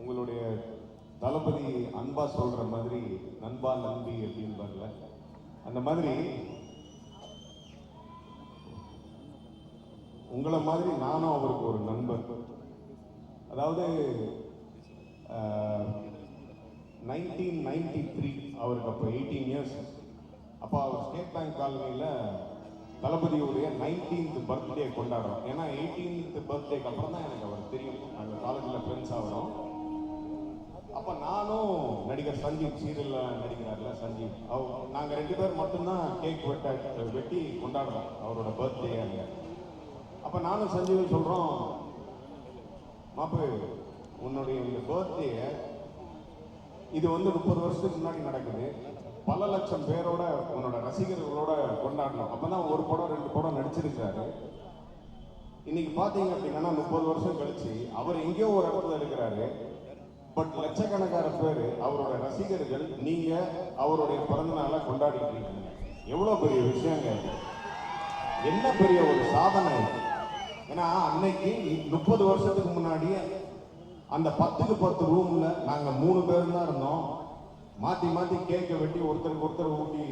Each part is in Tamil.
உங்களுடைய தளபதி அன்பா சொல்ற மாதிரி நண்பா நம்பி அப்படின்பார்ல, அந்த மாதிரி உங்களை மாதிரி நானும் அவருக்கு ஒரு நண்பர். அதாவது 1993 அவருக்கு அப்போ 18 இயர்ஸ். அப்போ அவர் ஸ்டேட் பேங்க் காலனியில் தளபதியுடைய 19th பர்த்டே கொண்டாடுறோம். ஏன்னா 18th பர்த்டேக்கு அப்புறம் தான் எனக்கு அவர் தெரியும், நாங்கள் காலேஜில் ஃப்ரெண்ட்ஸ் ஆகிறோம். அப்போ நானும் நடிகர் சஞ்சீவ், சீரியலில் நடிக்கிறார்ல சஞ்சீவ், நாங்கள் 2 பேர் மட்டும்தான் கேக் வெட்டி கொண்டாடுறோம் அவரோட பர்த்டே அங்கே. அப்போ நானும் சஞ்சீவும் சொல்கிறோம், மாப்பு உன்னுடைய இந்த பர்த்டே இது வந்து 30 வருஷத்துக்கு முன்னாடி நடக்குது, பல லட்சம் பேரோட உன்னோட ரசிகர்களோட கொண்டாடணும். அப்பதான் ஒரு படம் 2 படம் நடிச்சிருக்காரு. இன்னைக்கு பாத்தீங்க அப்படின்னா 30 வருஷம் கழிச்சு அவர் எங்கேயோ ஒரு இடத்துல இருக்கிறாரு. பட் லட்சக்கணக்கான பேர் அவரோட ரசிகர்கள், நீங்க அவருடைய பிறந்த நாளை கொண்டாடிட்டு இருக்கீங்க. எவ்வளவு பெரிய விஷயங்க, என்ன பெரிய ஒரு சாதனை. ஏன்னா அன்னைக்கு 30 வருஷத்துக்கு முன்னாடி அந்த 10க்கு 10 ரூம்ல நாங்க 3 பேர் தான் இருந்தோம். மாத்தி மாத்தி கேக்கை வெட்டி ஒருத்தருக்கு ஒருத்தர் ஊட்டி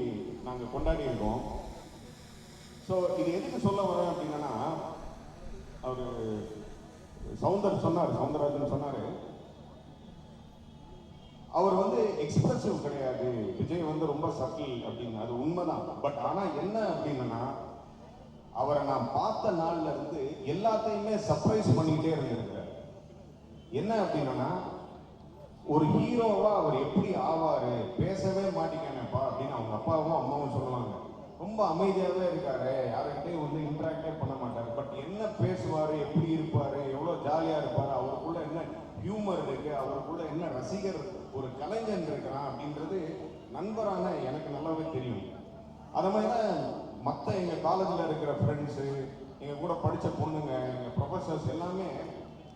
நாங்க கொண்டாடி இருக்கோம். ஸோ இது எதுக்கு சொல்ல வரேன் அப்படின்னா, அவரு சவுந்தரராஜன் சொன்னாரு, அவர் வந்து எக்ஸ்பிரசிவ் கிடையாது, விஜய் வந்து ரொம்ப சட்டில் அப்படின்னு. அது உண்மைதான். பட் ஆனா என்ன அப்படின்னா, அவரை நான் பார்த்த நாள்ல இருந்து எல்லாத்தையுமே சர்ப்ரைஸ் பண்ணிக்கிட்டே இருந்திருக்கிறார். என்ன அப்படின்னா, ஒரு ஹீரோவா அவர் எப்படி ஆவாரு, பேசவே மாட்டேங்கானப்பா அப்படின்னு அவங்க அப்பாவும் அம்மாவும் சொல்லுவாங்க. ரொம்ப அமைதியாவே இருக்காரு, யாருக்கிட்டையும் வந்து இன்டராக்டே பண்ண மாட்டாரு. பட் என்ன பேசுவாரு, எப்படி இருப்பாரு, எவ்வளவு ஜாலியா இருப்பாரு, அவருக்குள்ள என்ன ஹியூமர் இருக்கு, அவருக்குள்ள என்ன ரசிகர், ஒரு கலைஞன் இருக்கிறான் அப்படின்றது நண்பரான எனக்கு நல்லாவே தெரியும். அது மாதிரிதான் மற்ற எங்க காலேஜில் இருக்கிற ஃப்ரெண்ட்ஸு, எங்க கூட படித்த பொண்ணுங்க, எங்க ப்ரொஃபஸர்ஸ் எல்லாமே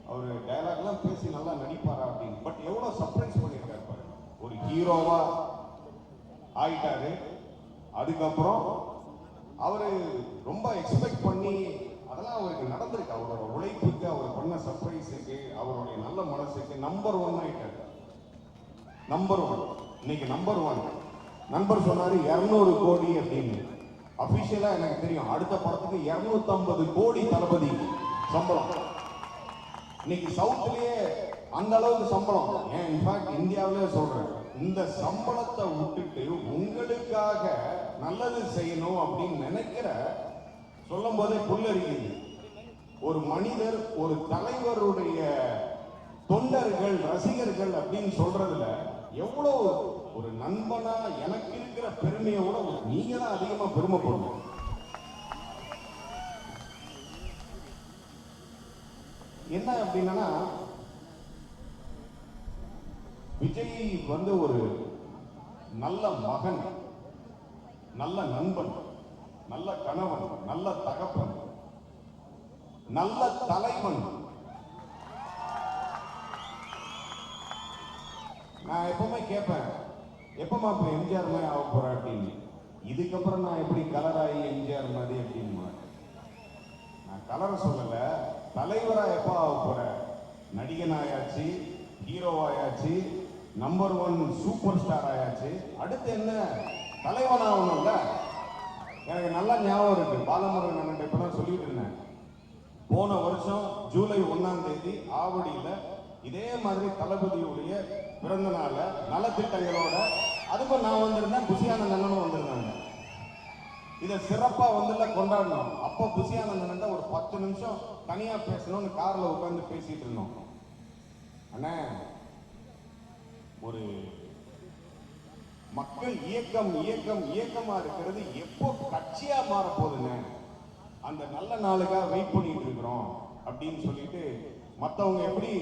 அவர் டைலாக்லாம் பேசி நல்லா நடிப்பாரா அப்படின்னு. பட் எவ்வளோ சர்ப்ரைஸ் பண்ணியிருக்காரு பாருங்க. ஒரு ஹீரோவா ஆயிட்டாரு. அதுக்கப்புறம் அவரு ரொம்ப எக்ஸ்பெக்ட் பண்ணி அதெல்லாம் அவருக்கு நடந்திருக்கு. அவரோட உழைப்புக்கு, அவர் பண்ண சர்ப்ரைஸுக்கு, அவருடைய நல்ல மனசுக்கு நம்பர் 1 ஆயிட்டாரு. நம்பர் 1 இன்னைக்கு நம்பர் 1. நண்பர் சொன்னாரு 200 கோடி அப்படின்னு. அபிஷியலா எனக்கு தெரியும், அடுத்த படத்துக்கு 250 கோடி தளபதி சம்பளம். இன்னைக்கு சவுத்லயே அந்த அளவுக்கு சம்பளம். ஏன் இன்ஃபேக்ட் இந்தியாவிலே சொல்றேன், இந்த சம்பளத்தை விட்டுட்டு உங்களுக்காக நல்லது செய்யணும் அப்படின்னு நினைக்கிற, சொல்லும் போதே புல்லரிக்குது. ஒரு மனிதர், ஒரு தலைவருடைய தொண்டர்கள், ரசிகர்கள் அப்படின்னு சொல்றதுல எவ்வளவு ஒரு நண்பனா எனக்கு இருக்கிற பெருமையோட நீங்க தான் அதிகமா பெருமைப்படணும். என்ன அப்படின்னா, விஜய் வந்து ஒரு நல்ல மகன், நல்ல நண்பன், நல்ல கணவன், நல்ல தகப்பன், நல்ல தலைவன். நான் எப்பவுமே கேட்பேன், எப்பமா இப்ப எம்ஜிஆர் மாதிரி ஆக போற அப்படின்னு. இதுக்கப்புறம் நான் எப்படி கலராகி எம்ஜிஆர் மாதிரி அப்படின்னு. நான் கலரை சொல்லல, தலைவரா எப்ப ஆக போற, நடிகன் ஆயாச்சு, ஹீரோ ஆயாச்சு, நம்பர் 1 சூப்பர் ஸ்டார் ஆயாச்சு, அடுத்து என்ன தலைவன் ஆகணும்ல. எனக்கு நல்லா ஞாபகம் இருக்கு, பாலமுருகன் அண்ணன் இப்பதான் சொல்லிட்டு இருந்தேன். போன வருஷம் ஜூலை 1ஆம் தேதி ஆவடியில இதே மாதிரி தளபதியுடைய பிறந்த நாள நலத்திட்டங்களோட, அதுக்கும் நான் வந்திருந்தேன், புசியானந்த அண்ணனும் வந்திருந்தாங்க. இதை சிறப்பா வந்து கொண்டாடணும். அப்போ புசியானந்த ஒரு 10 நிமிஷம் தனியா பேசணும்னு கார்ல உட்கார்ந்து பேசிட்டு இருந்தோம். அண்ணா, ஒரு மக்கள் இயக்கமா இருக்கிறது எப்போ கட்சியா மாற போகுதுங்க, அந்த நல்ல நாளுக்காக வெயிட் பண்ணிட்டு இருக்கிறோம் அப்படின்னு சொல்லிட்டு, மற்றவங்க எப்படி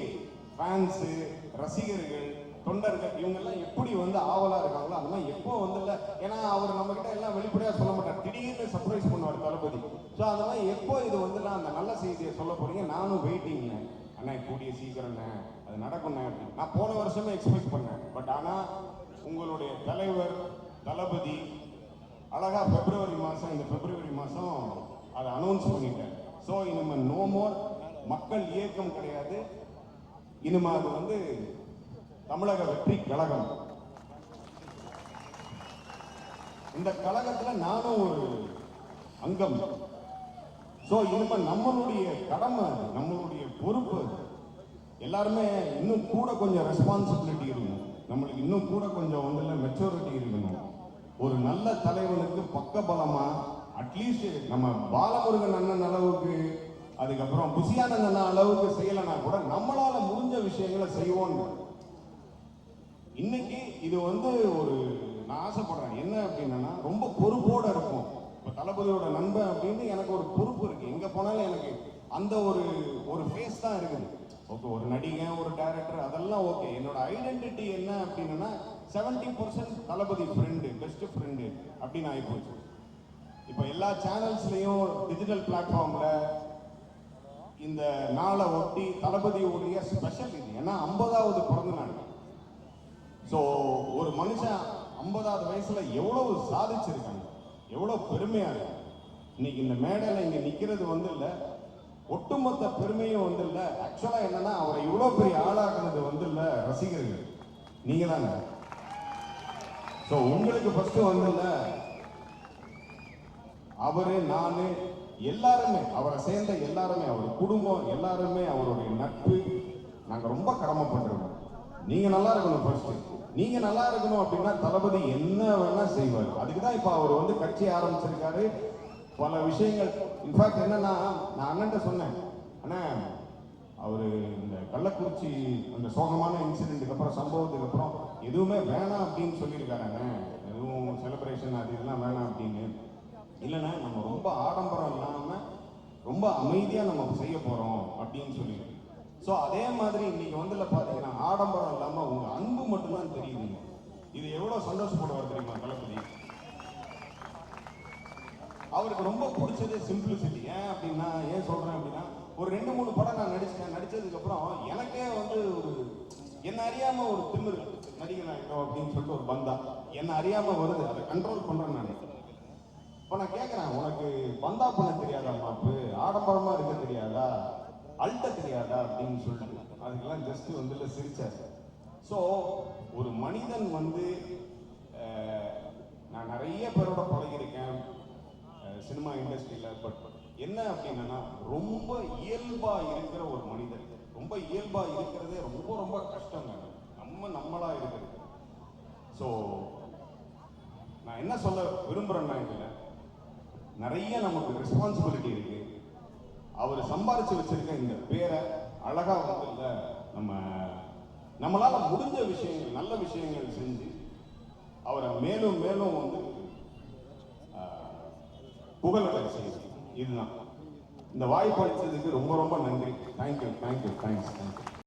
ஃபேன்ஸு, ரசிகர்கள், தொண்டர்கள் இவங்கெல்லாம் எப்படி வந்து ஆவலா இருக்காங்களோ அந்த மாதிரி எப்போ வந்து இல்லை. ஏன்னா அவர் நம்ம கிட்ட எல்லாம் வெளிப்படையா சொல்ல மாட்டார், திடீர்னு சர்ப்ரைஸ் பண்ணுவார் தளபதி. ஸோ அந்த மாதிரி எப்போ இது வந்து அந்த நல்ல செய்தியை சொல்ல போறீங்க, நானும் வெயிட்டிங்க அண்ணா, கூடிய சீக்கிரம்ண்ணே அது நடக்கும்ண்ணே அப்படின்னு. நான் போன வருஷமே எக்ஸ்பெக்ட் பண்ணேன். பட் ஆனால் உங்களுடைய தலைவர் தளபதி அழகா பிப்ரவரி மாதம் அதை அனௌன்ஸ் பண்ணிட்டேன். ஸோ இனிமேல் நோ மோர் மக்கள் இயக்கம் கிடையாது, இனிமே அது வந்து தமிழக வெற்றி கழகம். இந்த கழகத்துல நானும் ஒரு அங்கம். ஸோ இனிமே நம்மளுடைய கடமை, நம்மளுடைய பொறுப்பு, எல்லாருமே இன்னும் கூட கொஞ்சம் ரெஸ்பான்சிபிலிட்டி இருக்கணும். நம்மளுக்கு இன்னும் கூட கொஞ்சம் மெச்சூரிட்டி இருக்கணும். ஒரு நல்ல தலைவனுக்கு பக்கபலமா அட்லீஸ்ட் நம்ம பாலமுருகன் அண்ணன் அளவுக்கு, அதுக்கப்புறம் புசியானந்த் அண்ணன் அளவுக்கு செய்யலைன்னா கூட நம்மளால முடிஞ்ச விஷயங்களை செய்வோம். இன்னைக்கு இது ஒரு நான் ஆசைப்படுறேன் என்ன அப்படின்னா, ரொம்ப பொறுப்போட இருக்கும். இப்போ தளபதியோட நண்பன் அப்படின்னு எனக்கு ஒரு பொறுப்பு இருக்கு. எங்க போனாலும் எனக்கு அந்த ஒரு ஃபேஸ் தான் இருக்குது. ஓகே, ஒரு நடிகை, ஒரு டைரக்டர், அதெல்லாம் ஓகே. என்னோட ஐடென்டிட்டி என்ன அப்படின்னா 70% தளபதி ஃப்ரெண்டு, பெஸ்ட் ஃப்ரெண்டு அப்படின்னு ஆகிப்போச்சு. இப்போ எல்லா சேனல்ஸ்லையும் டிஜிட்டல் பிளாட்ஃபார்ம்ல இந்த நாளை ஒட்டி தளபதியுடைய ஸ்பெஷல் இது. ஏன்னா 50வது பிறந்த நாள். ஸோ ஒரு மனுஷன் 50வது வயசுல எவ்வளவு சாதிச்சிருக்காங்க, எவ்வளவு பெருமையா இருக்கு. இன்னைக்கு இந்த மேடையில இங்க நிக்கிறது இல்ல, ஒட்டுமொத்த பெருமையும் இல்ல. ஆக்சுவலா என்னன்னா, அவரை இவ்வளவு பெரிய ஆளாக்குனது இல்ல ரசிகர்கள், நீங்க தாங்க. ஸோ உங்களுக்கு ஃபர்ஸ்ட் இல்ல, அவரு, நானு, எல்லாருமே, அவரை சேர்ந்த எல்லாருமே, அவர் குடும்பம் எல்லாருமே, அவருடைய நட்பு, நாங்க ரொம்ப கடமைப்பட்டிருக்கோம். நீங்க நல்லா இருக்கணும். ஃபர்ஸ்ட் நீங்க நல்லா இருக்கணும் அப்படின்னா தளபதி என்ன வேணா செய்வார். அதுக்குதான் இப்ப அவர் கட்சி ஆரம்பிச்சிருக்காரு. பல விஷயங்கள், இன்ஃபேக்ட் என்னன்னா, நான் அண்ணன்ட்ட சொன்னேன், அண்ணா அவரு இந்த கள்ளக்குறிச்சி அந்த சோகமான இன்சிடென்ட்டுக்கு அப்புறம், சம்பவத்துக்கு அப்புறம் எதுவுமே வேணாம் அப்படின்னு சொல்லியிருக்காருங்க. எதுவும் செலிப்ரேஷன் அது இதெல்லாம் வேணாம் அப்படின்னு. இல்லைன்னா நம்ம ரொம்ப ஆடம்பரம் இல்லாம ரொம்ப அமைதியா நம்ம செய்ய போறோம் அப்படின்னு சொல்லியிருக்கு. ஸோ அதே மாதிரி இன்னைக்கு பாத்தீங்கன்னா, ஆடம்பரம் இல்லாம உங்க அன்பு மட்டும்தான் தெரியுதுங்க. இது எவ்வளவு சந்தோஷப்படுவார் தெரியுமா தளபதி? அவருக்கு ரொம்ப பிடிச்சது சிம்பிளிசிட்டி. ஏன் சொல்றேன் அப்படின்னா, ஒரு 2-3 படம் நான் நடிச்சதுக்கு அப்புறம் எனக்கே என்ன அறியாம ஒரு திமிரு, நடிகன் ஆகிட்டோம் அப்படின்னு சொல்லிட்டு ஒரு பந்தா என்ன அறியாம வருது. அதை கண்ட்ரோல் பண்றேன் நான். இப்ப நான் கேட்கிறேன், உனக்கு பந்தா பண்ண தெரியாதா மாப்பு, ஆடம்பரமா இருக்க தெரியாதா, அல்ட்ட தெரியாதா அப்படின்னு சொல்லிட்டு அதுக்கெல்லாம் ஜஸ்ட் சிரிச்சாரு. ஸோ ஒரு மனிதன் நான் நிறைய பேரோட பழகிருக்கேன் சினிமா இண்டஸ்ட்ரியில. பட் என்ன அப்படின்னா, ரொம்ப இயல்பா இருக்கிற ஒரு மனிதன், ரொம்ப இயல்பா இருக்கிறதே ரொம்ப ரொம்ப கஷ்டம். நம்மளா இருக்கிறது. ஸோ நான் என்ன சொல்ல விரும்புறேன்னா, இதுல நிறைய நமக்கு ரெஸ்பான்சிபிலிட்டி இருக்கு. அவர் சம்பாதிச்சு வச்சிருக்க இந்த பேரை அழகா நம்மளால முடிஞ்ச விஷயங்கள், நல்ல விஷயங்கள் செஞ்சு அவரை மேலும் மேலும் புகழடை செய்யும். இதுதான். இந்த வாய்ப்பு அளித்ததுக்கு ரொம்ப ரொம்ப நன்றி. தேங்க்யூ.